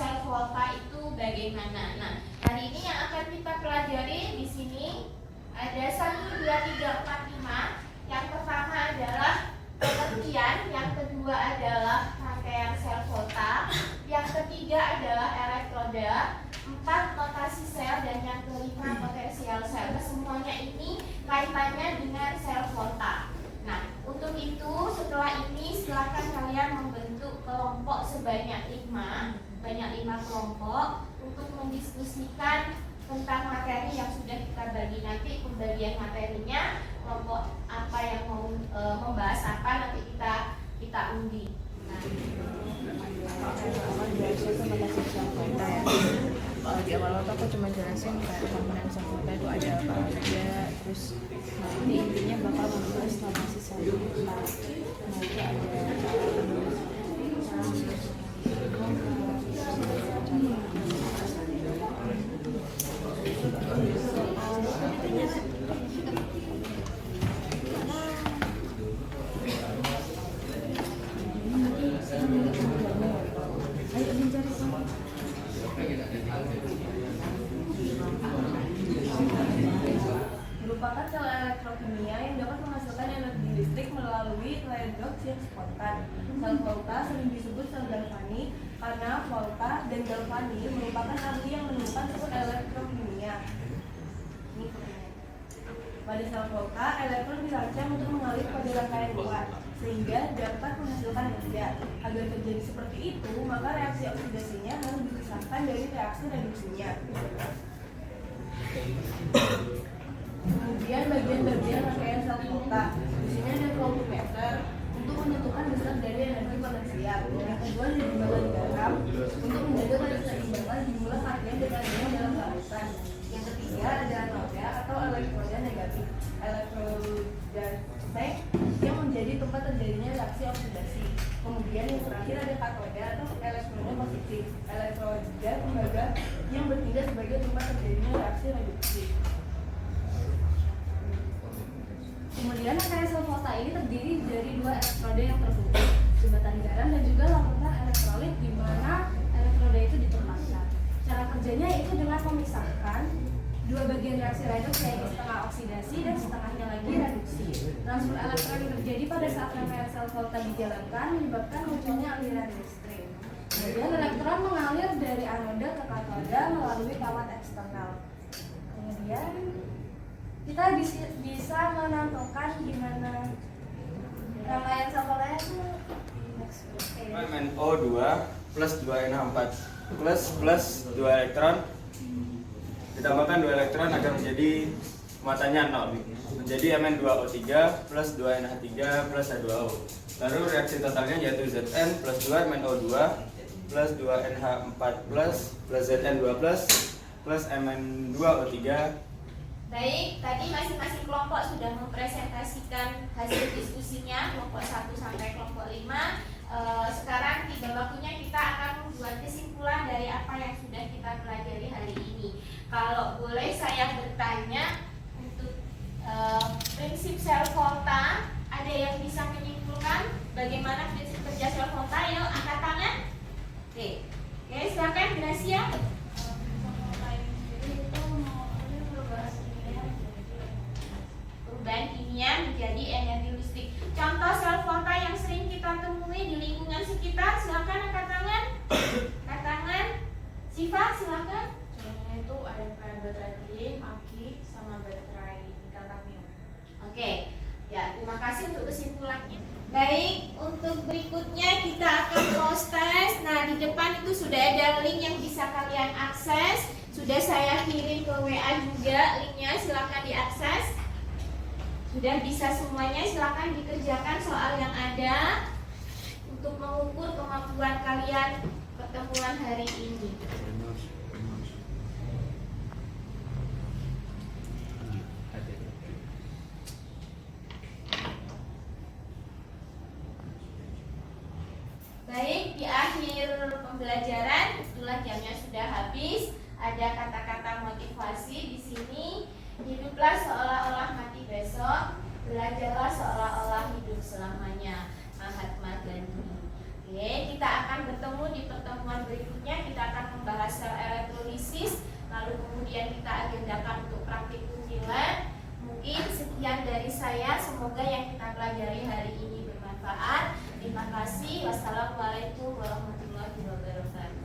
sel volta itu bagaimana. Nah, hari ini yang akan kita pelajari di sini ada 1, 2, 3, 4, 5. Yang pertama adalah pengertian, yang kedua adalah rangkaian sel volta, yang ketiga adalah elektroda, 4 notasi sel, dan yang kelima potensial sel. Semuanya ini kaitannya dengan sel volta. Nah, untuk itu setelah ini silakan kalian membentuk kelompok sebanyak 5 kelompok untuk mendiskusikan tentang materi yang sudah kita bagi. Nanti pembagian materinya kelompok apa yang mau membahas apa nanti kita undi. Di awal aku cuma jelasin kayak komponen sel volta itu ada apa aja, terus nanti intinya bakal membahas notasi sel volta. Nanti ada merupakan sel elektrokimia yang dapat menghasilkan energi listrik melalui redoks yang spontan. Sel volta sering disebut sel galvanik karena volta dan galvani merupakan ahli yang menemukan sel elektrokimia. Pada sel volta, elektron dirancang untuk mengalir pada rangkaian luar sehingga dapat menghasilkan energi. Agar terjadi seperti itu, maka reaksi oksidasinya harus dipisahkan dari reaksi reduksinya. Kemudian bagian-bagian rangkaian sel volta. Di sini ada voltmeter untuk menentukan besar dari energi potensial. Yang kedua ada timbangan garam untuk menjaga keseimbangan jumlah karbon dan karbon dalam larutan. Yang ketiga ada anoda atau elektroda negatif. Elektroda stek yang menjadi tempat terjadinya reaksi oksidasi. Kemudian yang terakhir ada katoda atau elektroda positif. Elektroda tembaga yang bertindak sebagai tempat terjadinya reaksi reduksi. Kemudian rangkaian sel volta ini terdiri dari 2 elektroda yang terhubung, jembatan garam dan juga lapisan elektrolit di mana elektroda itu ditempatkan. Cara kerjanya itu dengan memisahkan 2 bagian reaksi redoks, yaitu setengah oksidasi dan setengahnya lagi reduksi. Transfer elektron yang terjadi pada saat rangkaian sel volta dijalankan menyebabkan munculnya aliran listrik. Kemudian elektron mengalir dari anoda ke katoda melalui kawat eksternal. Kemudian kita bisa menentukan gimana rangkaian sel volta itu MnO2 plus 2NH4 plus 2 elektron ditambahkan 2 elektron agar menjadi muatannya 0, menjadi Mn2O3 plus 2NH3 plus H2O. Lalu reaksi totalnya yaitu Zn plus 2 MnO2 plus 2NH4 plus Zn2 plus Mn2O3. Baik, tadi masing-masing kelompok sudah mempresentasikan hasil diskusinya, kelompok 1 sampai kelompok 5. Sekarang tiba waktunya kita akan membuat kesimpulan dari apa yang sudah kita pelajari hari ini. Kalau boleh saya bertanya untuk prinsip sel volta, ada yang bisa menyimpulkan bagaimana prinsip kerja sel volta? Yuk, angkat tangan. Oke, silakan Gracia. Perubahan kimia menjadi energi listrik. Contoh sel volta yang sering kita temui di lingkungan sekitar, silakan angkat tangan. Angkat tangan. Siva, silakan. Contohnya itu ada baterai lithium, aki, sama baterai nikel kadmium. Oke, ya terima kasih untuk kesimpulannya. Baik, untuk berikutnya kita akan close test. Nah, di depan itu sudah ada link yang bisa kalian akses. Sudah saya kirim ke WA juga linknya, silakan diakses. Sudah bisa semuanya, silakan dikerjakan soal yang ada untuk mengukur kemampuan kalian pertemuan hari ini. Baik, di akhir pembelajaran, itulah jamnya sudah habis. Ada kata-kata motivasi di sini. Hiduplah seolah-olah mati besok, belajarlah seolah-olah hidup selamanya. Mahatma Gandhi. Oke, kita akan bertemu di pertemuan berikutnya. Kita akan sel elektrolisis, lalu kemudian kita agendakan untuk praktikum di lab. Mungkin sekian dari saya, semoga yang kita pelajari hari ini bermanfaat. Terima kasih. Wassalamualaikum warahmatullahi wabarakatuh.